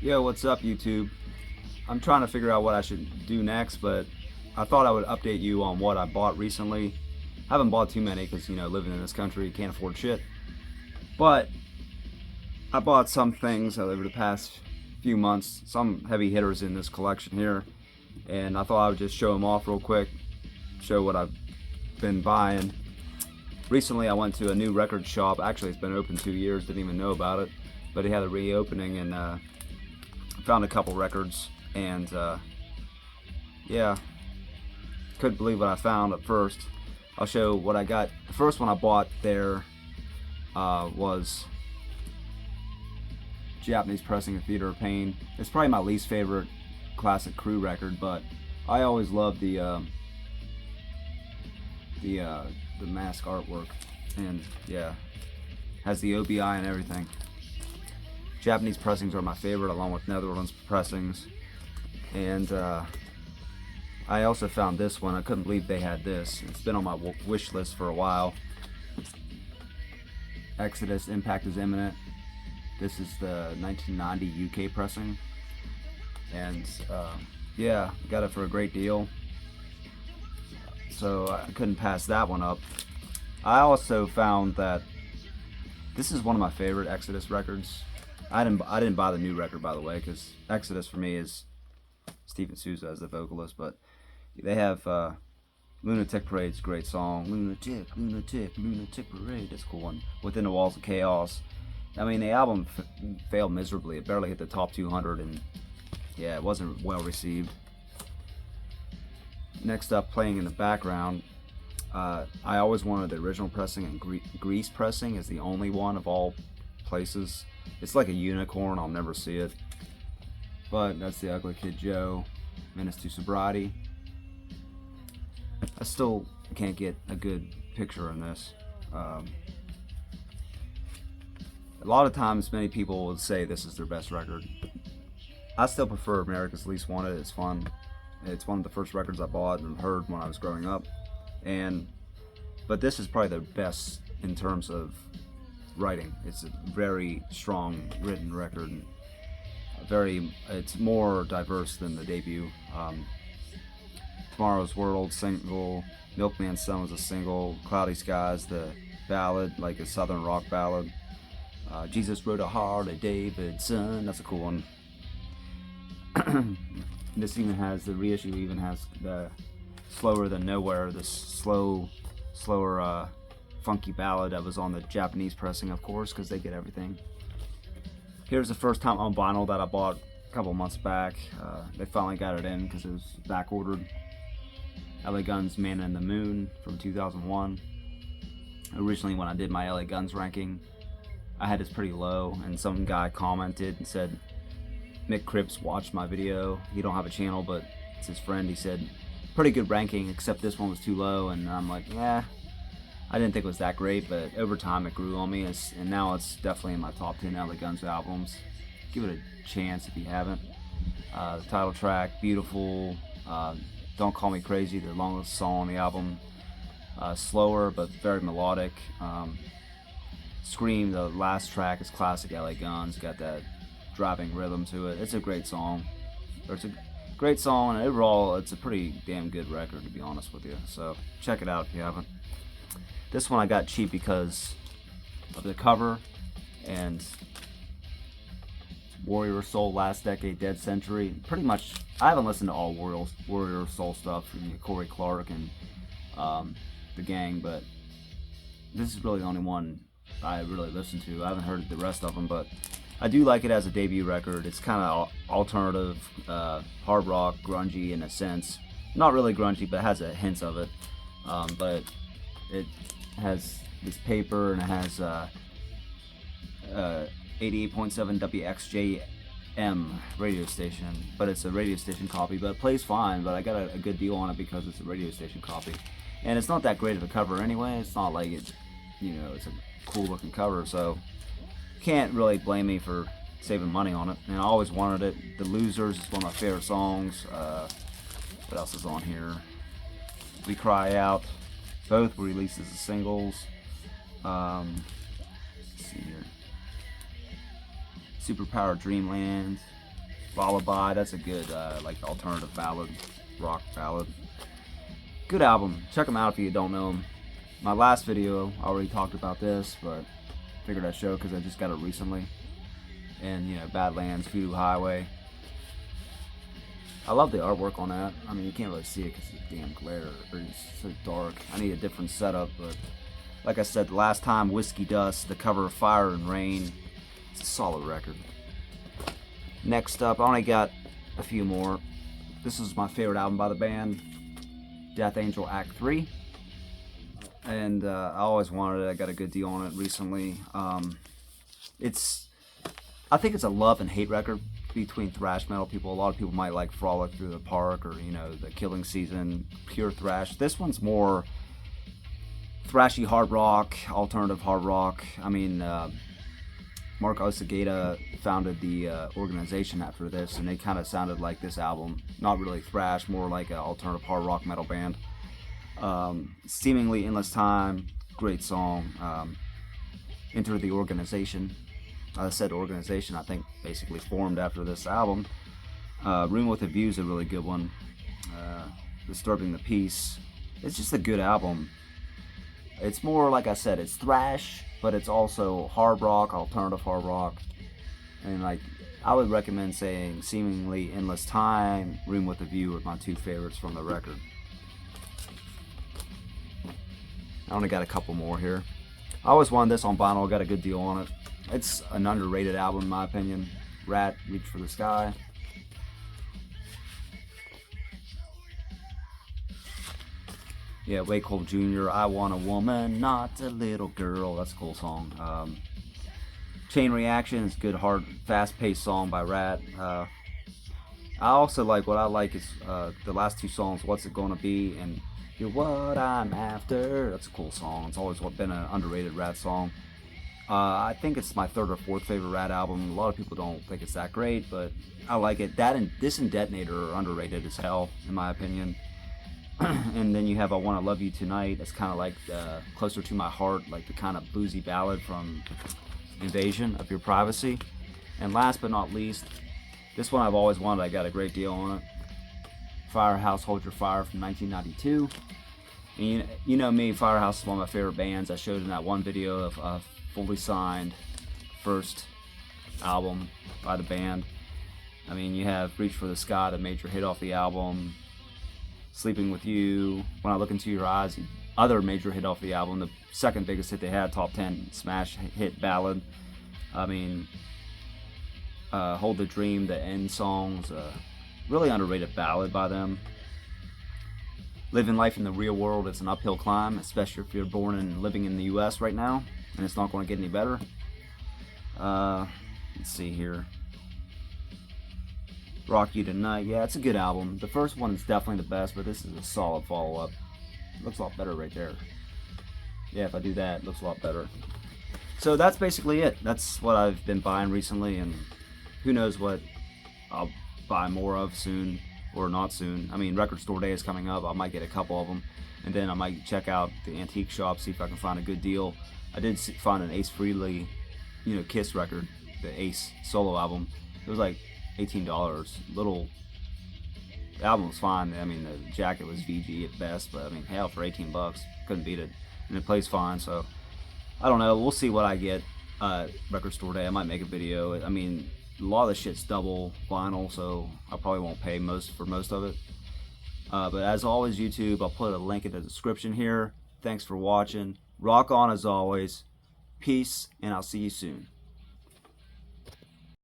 Yo, what's up, YouTube? I'm trying to figure out what I should do next, but I thought I would update you on what I bought recently. I haven't bought too many because, living in this country, can't afford shit. But I bought some things over the past few months, some heavy hitters in this collection here, and I thought I would just show them off real quick, show what I've been buying. Recently, I went to a new record shop. Actually, it's been open 2 years, didn't even know about it, but it had a reopening, and found a couple records, and yeah, couldn't believe what I found at first. I'll show what I got. The first one I bought there was Japanese Pressing of Theater of Pain. It's probably my least favorite classic Crew record, but I always loved the mask artwork, and yeah, has the OBI and everything. Japanese pressings are my favorite, along with Netherlands pressings. And I also found this one. I couldn't believe they had this. It's been on my wish list for a while. Exodus, Impact is Imminent. This is the 1990 UK pressing. And yeah, got it for a great deal. So I couldn't pass that one up. I also found that this is one of my favorite Exodus records. I didn't buy the new record, by the way, because Exodus for me is Steven Souza as the vocalist, but they have Lunatic Parade's a great song. Lunatic, Lunatic, Lunatic Parade. That's a cool one. Within the Walls of Chaos. I mean, the album failed miserably. It barely hit the top 200, and yeah, it wasn't well received. Next up, playing in the background, I always wanted the original pressing, and Grease pressing is the only one of all places. It's like a unicorn, I'll never see it. But that's the Ugly Kid Joe, Menace to Sobriety. I still can't get a good picture in this. A lot of times, many people would say this is their best record. I still prefer America's Least Wanted. It's fun. It's one of the first records I bought and heard when I was growing up. But this is probably the best in terms of writing. It's a very strong written record. It's more diverse than the debut. Tomorrow's World single, Milkman's Son was a single, Cloudy Skies the ballad, like a southern rock ballad. Jesus Wrote a Harley Davidson, that's a cool one. This even has, the reissue even has the Slower Than Nowhere, this slower funky ballad that was on the Japanese pressing, of course, because they get everything. Here's the first time on vinyl that I bought a couple months back. They finally got it in because it was back ordered. LA Guns Man in the Moon from 2001. Originally, when I did my LA Guns ranking, I had this pretty low, and some guy commented and said, Mick Cripps watched my video. He don't have a channel, but it's his friend. He said, pretty good ranking, except this one was too low, and I'm like, yeah. I didn't think it was that great, but over time it grew on me, and now it's definitely in my top 10 LA Guns albums. Give it a chance if you haven't. The title track, beautiful. Don't Call Me Crazy, the longest song on the album. Slower, but very melodic. Scream, the last track, is classic LA Guns. Got that driving rhythm to it. It's a great song. It's a great song, and overall, it's a pretty damn good record, to be honest with you. So check it out if you haven't. This one I got cheap because of the cover and Warrior Soul, Last Decade, Dead Century. Pretty much, I haven't listened to all Warrior Soul stuff, Corey Clark and the gang, but this is really the only one I really listened to. I haven't heard the rest of them, but I do like it as a debut record. It's kind of alternative, hard rock, grungy in a sense. Not really grungy, but it has a hint of it. But it has this paper, and it has 88.7 WXJM radio station, but it's a radio station copy, but it plays fine. But I got a good deal on it because it's a radio station copy, and it's not that great of a cover anyway. It's not like it's a cool looking cover, so can't really blame me for saving money on it. And I always wanted it. The Losers is one of my favorite songs. What else is on here? We Cry Out. Both were released as singles. Let's see here. Superpower Dreamland. Lullaby, that's a good like alternative ballad, rock ballad. Good album. Check them out if you don't know them. My last video, I already talked about this, but figured I'd show because I just got it recently. And you know, Badlands, Voodoo Highway. I love the artwork on that. I mean, you can't really see it because it's damn glare, or it's so dark. I need a different setup, but like I said, the last time, Whiskey Dust, the cover of Fire and Rain. It's a solid record. Next up, I only got a few more. This is my favorite album by the band, Death Angel Act 3. And I always wanted it. I got a good deal on it recently. I think it's a love and hate record between thrash metal people. A lot of people might like Frolic Through the Park, or you know, the Killing Season, pure thrash. This one's more thrashy hard rock, alternative hard rock. I mean, Mark Osagata founded the organization after this, and they kind of sounded like this album. Not really thrash, more like an alternative hard rock metal band. Seemingly Endless Time, great song. Enter the Organization. I said organization, I think basically formed after this album. Room with a View is a really good one. Disturbing the Peace. It's just a good album. It's more, like I said, it's thrash, but it's also hard rock, alternative hard rock. And like, I would recommend saying Seemingly Endless Time, Room with a View are my two favorites from the record. I only got a couple more here. I always wanted this on vinyl, got a good deal on it. It's an underrated album in my opinion. Rat, Reach for the Sky. Yeah, Wake Cole Jr., I Want a Woman, Not a Little Girl. That's a cool song. Chain Reaction is a good, hard, fast-paced song by Rat. I also like, what I like is the last two songs, What's It Gonna Be and You're What I'm After. That's a cool song. It's always been an underrated Rat song. I think it's my third or fourth favorite Rat album. A lot of people don't think it's that great, but I like it. That and this and Detonator are underrated as hell, in my opinion. And then you have I Wanna Love You Tonight. That's kind of like closer to my heart, like the kind of bluesy ballad from Invasion of Your Privacy. And last but not least, this one I've always wanted. I got a great deal on it. Firehouse Hold Your Fire from 1992. And you know me, Firehouse is one of my favorite bands. I showed in that one video of Fully Signed, first album by the band. I mean, you have Reach for the Sky, the major hit off the album. Sleeping with You, When I Look Into Your Eyes, other major hit off the album. The second biggest hit they had, top 10 smash hit ballad. I mean, Hold the Dream, the end songs, really underrated ballad by them. Living Life in the Real World is an uphill climb, especially if you're born and living in the US right now, and it's not going to get any better. Let's see here. Rock You Tonight, yeah, it's a good album. The first one is definitely the best, but this is a solid follow-up. Looks a lot better right there. Yeah, if I do that, it looks a lot better. So that's basically it. That's what I've been buying recently, and who knows what I'll buy more of soon or not soon. I mean, Record Store Day is coming up. I might get a couple of them, and then I might check out the antique shop, see if I can find a good deal. I did find an Ace Frehley, Kiss record, the Ace solo album. It was like $18. The album was fine. I mean, the jacket was VG at best, but I mean, hell, for 18 bucks, couldn't beat it. And it plays fine, so I don't know. We'll see what I get. Record Store Day, I might make a video. I mean, a lot of the shit's double vinyl, so I probably won't pay for most of it. But as always, YouTube, I'll put a link in the description here. Thanks for watching. Rock on as always. Peace, and I'll see you soon.